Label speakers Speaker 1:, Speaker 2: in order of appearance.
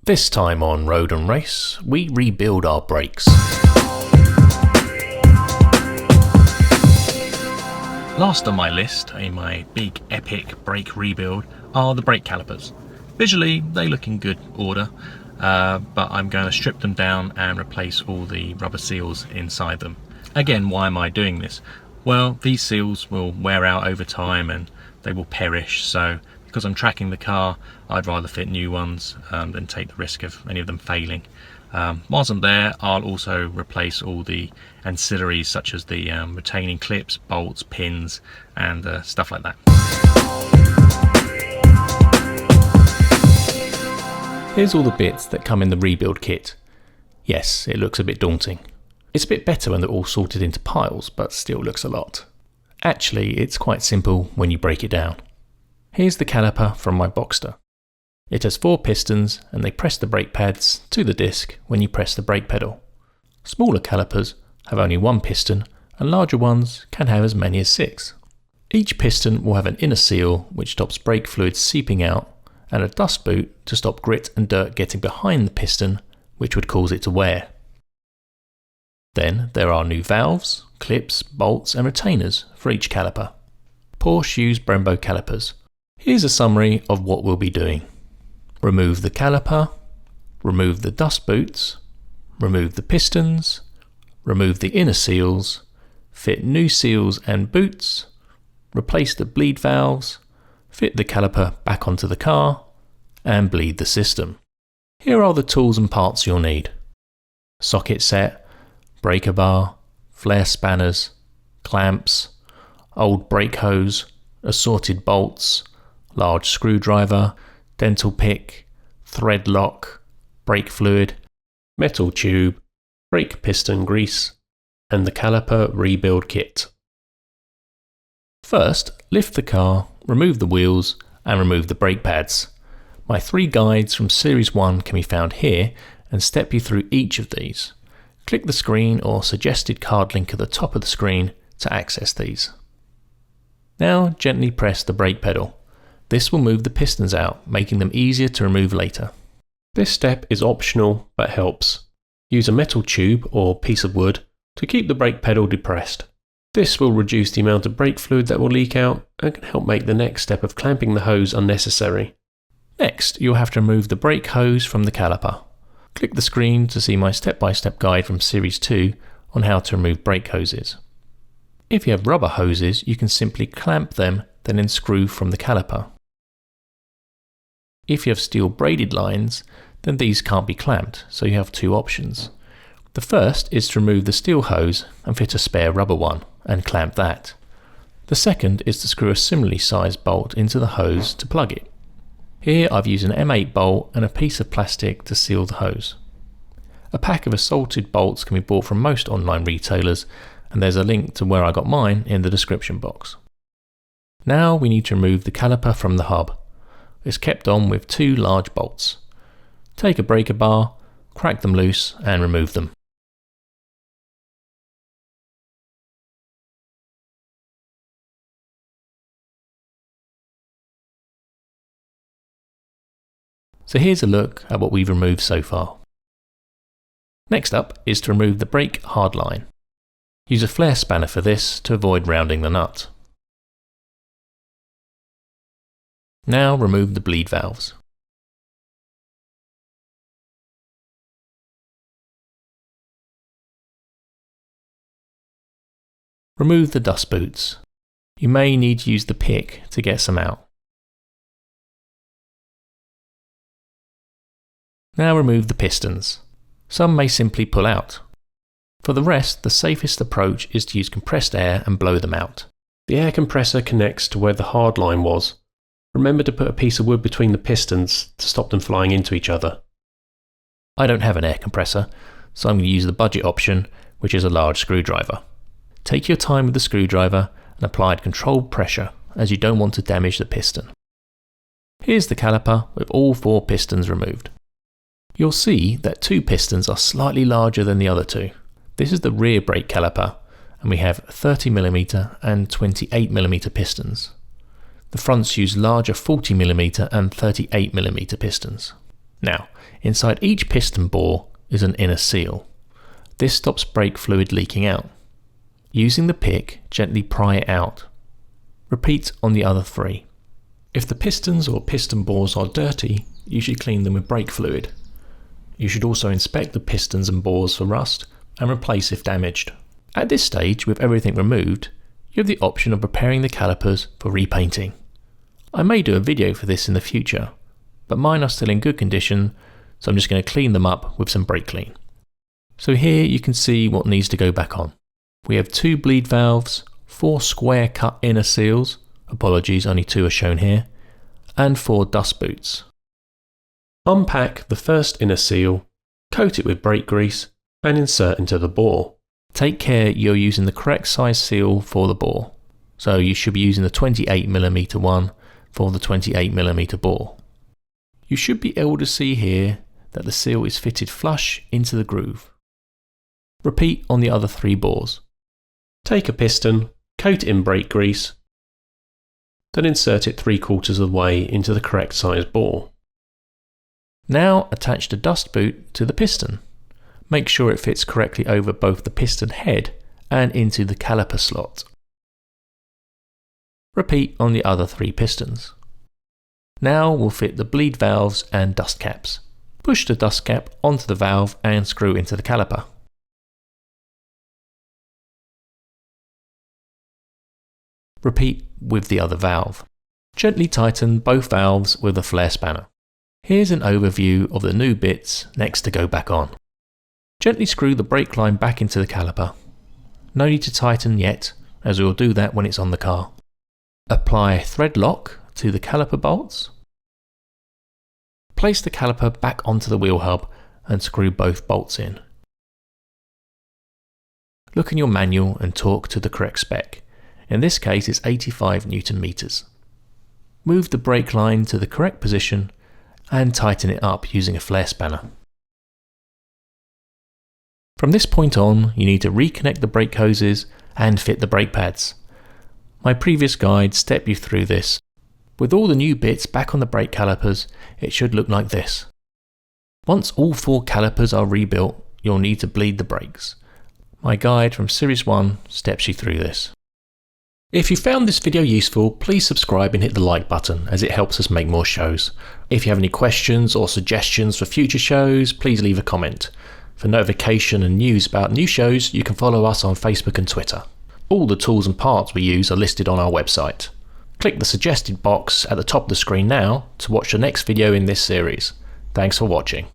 Speaker 1: This time on Road and Race, we rebuild our brakes. Last on my list, in my big epic brake rebuild, are the brake calipers. Visually, they look in good order, but I'm going to strip them down and replace all the rubber seals inside them. Again, why am I doing this? Well, these seals will wear out over time and they will perish, so because I'm tracking the car, I'd rather fit new ones than take the risk of any of them failing. Whilst I'm there, I'll also replace all the ancillaries such as the retaining clips, bolts, pins and stuff like that. Here's all the bits that come in the rebuild kit. Yes, it looks a bit daunting. It's a bit better when they're all sorted into piles, but still looks a lot. Actually, it's quite simple when you break it down. Here's the caliper from my Boxster. It has 4 pistons and they press the brake pads to the disc when you press the brake pedal. Smaller calipers have only 1 piston and larger ones can have as many as 6. Each piston will have an inner seal which stops brake fluid seeping out and a dust boot to stop grit and dirt getting behind the piston, which would cause it to wear. Then there are new valves, clips, bolts and retainers for each caliper. Porsche use Brembo calipers. Here's a summary of what we'll be doing. Remove the caliper, remove the dust boots, remove the pistons, remove the inner seals, fit new seals and boots, replace the bleed valves, fit the caliper back onto the car, and bleed the system. Here are the tools and parts you'll need. Socket set, breaker bar, flare spanners, clamps, old brake hose, assorted bolts, large screwdriver, dental pick, thread lock, brake fluid, metal tube, brake piston grease, and the caliper rebuild kit. First, lift the car, remove the wheels, and remove the brake pads. My 3 guides from Series 1 can be found here and step you through each of these. Click the screen or suggested card link at the top of the screen to access these. Now gently press the brake pedal. This will move the pistons out, making them easier to remove later. This step is optional but helps. Use a metal tube or piece of wood to keep the brake pedal depressed. This will reduce the amount of brake fluid that will leak out and can help make the next step of clamping the hose unnecessary. Next, you'll have to remove the brake hose from the caliper. Click the screen to see my step-by-step guide from Series 2 on how to remove brake hoses. If you have rubber hoses, you can simply clamp them, then unscrew from the caliper. If you have steel braided lines, then these can't be clamped, so you have 2 options. The first is to remove the steel hose and fit a spare rubber one, and clamp that. The second is to screw a similarly sized bolt into the hose to plug it. Here I've used an M8 bolt and a piece of plastic to seal the hose. A pack of assorted bolts can be bought from most online retailers, and there's a link to where I got mine in the description box. Now we need to remove the caliper from the hub. It's kept on with 2 large bolts. Take a breaker bar, crack them loose and remove them. So here's a look at what we've removed so far. Next up is to remove the brake hardline. Use a flare spanner for this to avoid rounding the nut. Now remove the bleed valves. Remove the dust boots. You may need to use the pick to get some out. Now remove the pistons. Some may simply pull out. For the rest, the safest approach is to use compressed air and blow them out. The air compressor connects to where the hard line was. Remember to put a piece of wood between the pistons to stop them flying into each other. I don't have an air compressor, so I'm going to use the budget option, which is a large screwdriver. Take your time with the screwdriver and apply controlled pressure, as you don't want to damage the piston. Here's the caliper with all 4 pistons removed. You'll see that 2 pistons are slightly larger than the other 2. This is the rear brake caliper, and we have 30mm and 28mm pistons. The fronts use larger 40mm and 38mm pistons. Now, inside each piston bore is an inner seal. This stops brake fluid leaking out. Using the pick, gently pry it out. Repeat on the other 3. If the pistons or piston bores are dirty, you should clean them with brake fluid. You should also inspect the pistons and bores for rust and replace if damaged. At this stage, with everything removed, you have the option of preparing the calipers for repainting. I may do a video for this in the future, but mine are still in good condition, so I'm just going to clean them up with some brake clean. So here you can see what needs to go back on. We have 2 bleed valves, 4 square cut inner seals, apologies, only 2 are shown here, and 4 dust boots. Unpack the first inner seal, coat it with brake grease, and insert into the bore. Take care you're using the correct size seal for the bore, so you should be using the 28mm one for the 28mm bore. You should be able to see here that the seal is fitted flush into the groove. Repeat on the other 3 bores. Take a piston, coat it in brake grease, then insert it 3/4 of the way into the correct size bore. Now attach the dust boot to the piston. Make sure it fits correctly over both the piston head and into the caliper slot. Repeat on the other 3 pistons. Now we'll fit the bleed valves and dust caps. Push the dust cap onto the valve and screw into the caliper. Repeat with the other valve. Gently tighten both valves with a flare spanner. Here's an overview of the new bits next to go back on. Gently screw the brake line back into the caliper. No need to tighten yet, as we will do that when it's on the car. Apply thread lock to the caliper bolts. Place the caliper back onto the wheel hub and screw both bolts in. Look in your manual and torque to the correct spec. In this case it's 85 Newton meters. Move the brake line to the correct position and tighten it up using a flare spanner. From this point on, you need to reconnect the brake hoses and fit the brake pads. My previous guide stepped you through this. With all the new bits back on the brake calipers, it should look like this. Once all 4 calipers are rebuilt, you'll need to bleed the brakes. My guide from Series 1 steps you through this. If you found this video useful, please subscribe and hit the like button as it helps us make more shows. If you have any questions or suggestions for future shows, please leave a comment. For notification and news about new shows, you can follow us on Facebook and Twitter. All the tools and parts we use are listed on our website. Click the suggested box at the top of the screen now to watch the next video in this series. Thanks for watching.